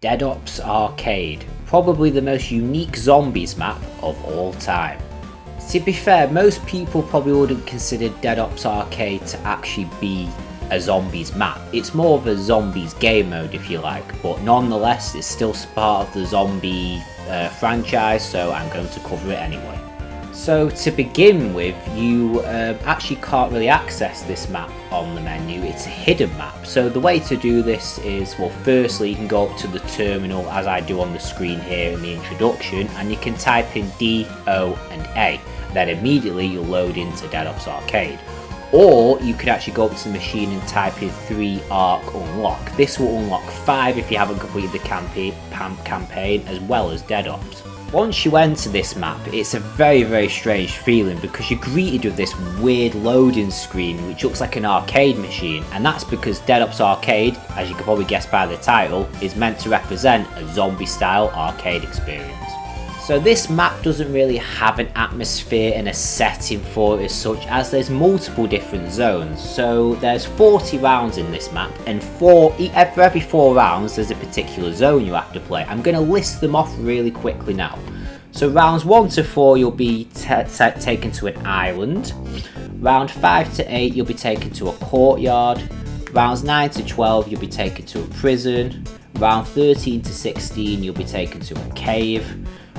Dead Ops Arcade, probably the most unique zombies map of all time. To be fair, most people probably wouldn't consider Dead Ops Arcade to actually be a zombies map. It's more of a zombies game mode if you like, but nonetheless it's still part of the zombie franchise, so I'm going to cover it anyway. So to begin with, you actually can't really access this map on the menu. It's a hidden map. So the way to do this is, well, firstly you can go up to the terminal as I do on the screen here in the introduction, and you can type in D, O and A. Then immediately you'll load into Dead Ops Arcade. Or you could actually go up to the machine and type in 3 ARC unlock. This will unlock 5 if you haven't completed the campaign, as well as Dead Ops. Once you enter this map, it's a very strange feeling because you're greeted with this weird loading screen which looks like an arcade machine, and that's because Dead Ops Arcade, as you can probably guess by the title, is meant to represent a zombie style arcade experience. So this map doesn't really have an atmosphere and a setting for it as such, as there's multiple different zones. So there's 40 rounds in this map, and for every 4 rounds there's a particular zone you have to play. I'm going to list them off really quickly now. So rounds 1 to 4 you'll be taken to an island. Round 5 to 8 you'll be taken to a courtyard. Rounds 9 to 12 you'll be taken to a prison. Round 13 to 16 you'll be taken to a cave.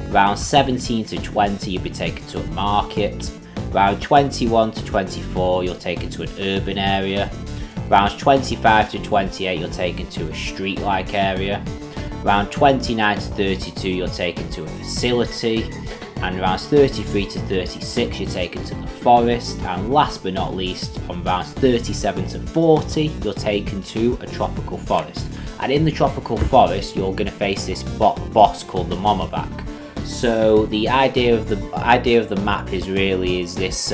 Round 17 to 20 you'll be taken to a market. Round 21 to 24 you're taken to an urban area. Rounds 25 to 28 you're taken to a street-like area. Round 29 to 32 you're taken to a facility. And rounds 33 to 36 you're taken to the forest. And last but not least, on rounds 37 to 40 you're taken to a tropical forest. And in the tropical forest you're going to face this boss called the Momoback. So the idea of the map is this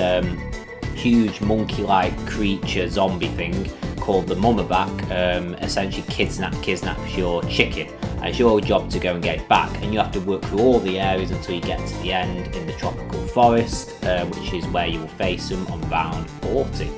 huge monkey-like creature zombie thing called the Momoback. Essentially kidnaps your chicken, and it's your job to go and get it back, and you have to work through all the areas until you get to the end in the tropical forest, which is where you will face them on round 40.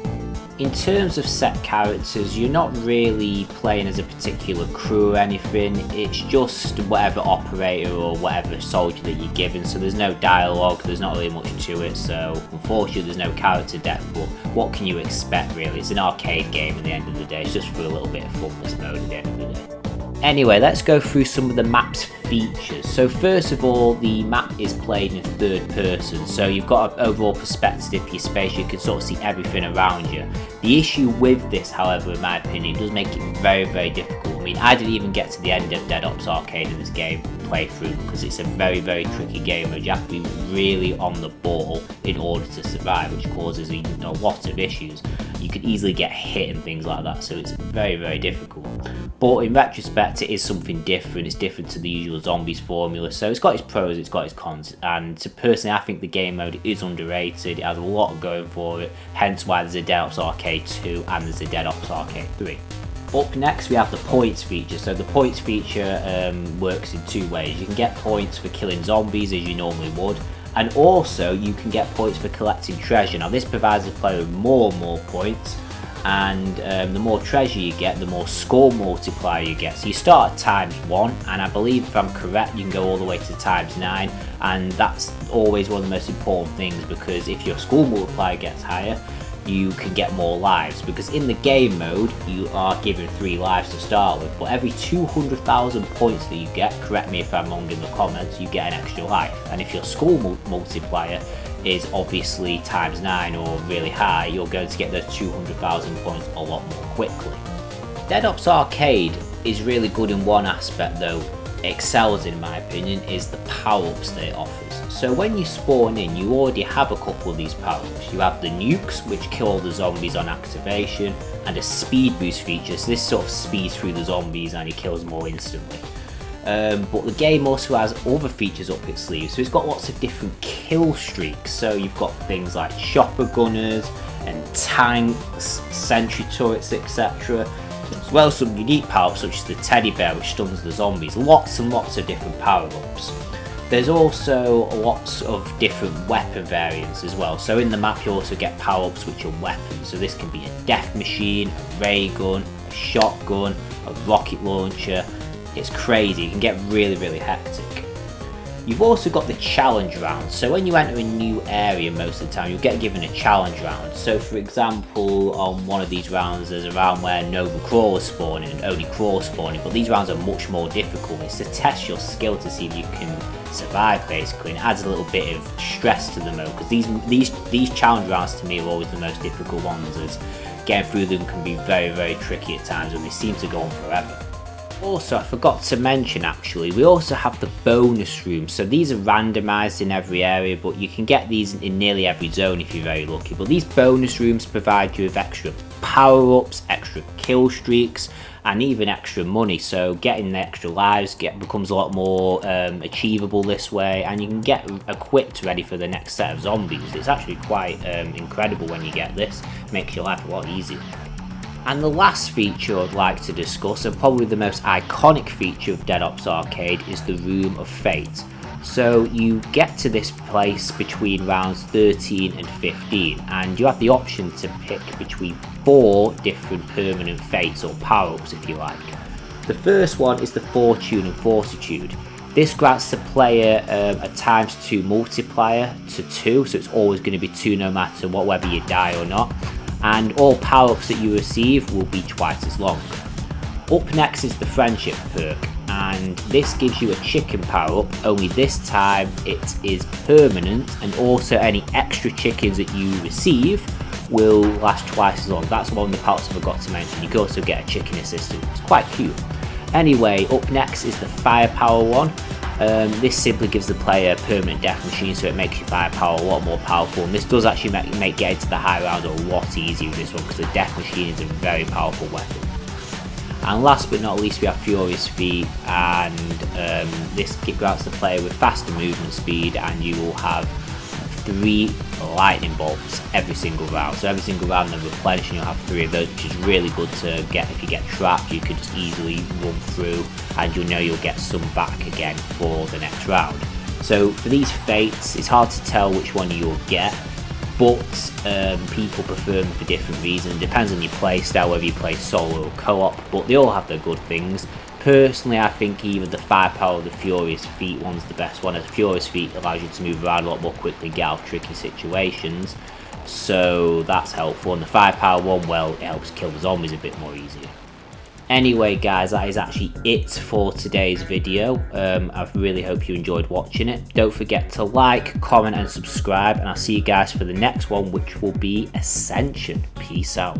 In terms of set characters, you're not really playing as a particular crew or anything, it's just whatever operator or whatever soldier that you're given, so there's no dialogue, there's not really much to it, so unfortunately there's no character depth, but what can you expect really? It's an arcade game at the end of the day, it's just for a little bit of funness mode at the end of the day. Anyway, let's go through some of the map's features. So first of all, the map is played in third person, so you've got an overall perspective of your space, you can sort of see everything around you. The issue with this, however, in my opinion, does make it very difficult. I mean, I didn't even get to the end of Dead Ops Arcade in this game playthrough because it's a very tricky game where you have to be really on the ball in order to survive, which causes a lot of issues. You could easily get hit and things like that, so it's very difficult. But in retrospect, it is something different. It's different to the usual zombies formula, so it's got its pros, it's got its cons, and personally I think the game mode is underrated. It has a lot going for it, hence why there's a Dead Ops Arcade 2 and there's a Dead Ops Arcade 3. Up next we have the points feature. So the points feature works in 2 ways. You can get points for killing zombies as you normally would, and also you can get points for collecting treasure. Now this provides the player with more and more points, and the more treasure you get, the more score multiplier you get. So you start at ×1, and I believe if I'm correct you can go all the way to ×9, and that's always one of the most important things, because if your score multiplier gets higher you can get more lives, because in the game mode you are given 3 lives to start with, but every 200,000 points that you get, correct me if I'm wrong in the comments, you get an extra life. And if your score multiplier is obviously ×9 or really high, you're going to get those 200,000 points a lot more quickly. Dead Ops Arcade is really good in one aspect though, excels in my opinion, is the power-ups that it offers. So when you spawn in, you already have a couple of these power-ups. You have the nukes, which kill all the zombies on activation, and a speed boost feature, so this sort of speeds through the zombies and it kills more instantly. But the game also has other features up its sleeve, so it's got lots of different kill streaks. So you've got things like chopper gunners and tanks, sentry turrets, etc. As well as some unique power-ups such as the teddy bear, which stuns the zombies. Lots and lots of different power-ups. There's also lots of different weapon variants as well. So in the map you also get power-ups which are weapons. So this can be a death machine, a ray gun, a shotgun, a rocket launcher, It's crazy, it can get really hectic. You've also got the challenge round, so when you enter a new area most of the time you'll get given a challenge round. So for example, on one of these rounds there's a round where no crawlers spawning and only crawlers spawning, but these rounds are much more difficult. It's to test your skill to see if you can survive basically, and it adds a little bit of stress to the mode, because these challenge rounds to me are always the most difficult ones, as getting through them can be very tricky at times and they seem to go on forever. Also, I forgot to mention actually, we also have the bonus rooms. So these are randomised in every area, but you can get these in nearly every zone if you're very lucky. But these bonus rooms provide you with extra power-ups, extra kill streaks, and even extra money. So getting the extra lives becomes a lot more achievable this way, and you can get equipped ready for the next set of zombies. It's actually quite incredible when you get this. It makes your life a lot easier. And the last feature I'd like to discuss, and probably the most iconic feature of Dead Ops Arcade, is the Room of Fate. So you get to this place between rounds 13 and 15, and you have the option to pick between 4 different permanent fates, or power-ups if you like. The first one is the Fortune and Fortitude. This grants the player a ×2 multiplier to 2, so it's always going to be 2 no matter what, whether you die or not. And all power-ups that you receive will be twice as long. Up next is the Friendship perk, and this gives you a chicken power-up, only this time it is permanent, and also any extra chickens that you receive will last twice as long. That's one of the power-ups I forgot to mention. You can also get a chicken assistant. It's quite cute. Anyway, up next is the Firepower one. This simply gives the player a permanent death machine, so it makes your firepower a lot more powerful, and this does actually make getting to the high round a lot easier with this one, because the death machine is a very powerful weapon. And last but not least, we have Furious Feet, and this grants the player with faster movement speed, and you will have 3 lightning bolts every single round. So every single round they replenish, and you'll have 3 of those, which is really good to get. If you get trapped, you can just easily run through, and you'll know you'll get some back again for the next round. So for these fates, it's hard to tell which one you'll get, but people prefer them for different reasons. It depends on your play style, whether you play solo or co-op, but they all have their good things. Personally, I think either the Firepower or the Furious Feet one's the best one, as Furious Feet allows you to move around a lot more quickly, get out of tricky situations, so that's helpful. And the Firepower one, well, it helps kill the zombies a bit more easier. Anyway guys, that is actually it for today's video. I really hope you enjoyed watching it. Don't forget to like, comment and subscribe, and I'll see you guys for the next one, which will be Ascension. Peace out.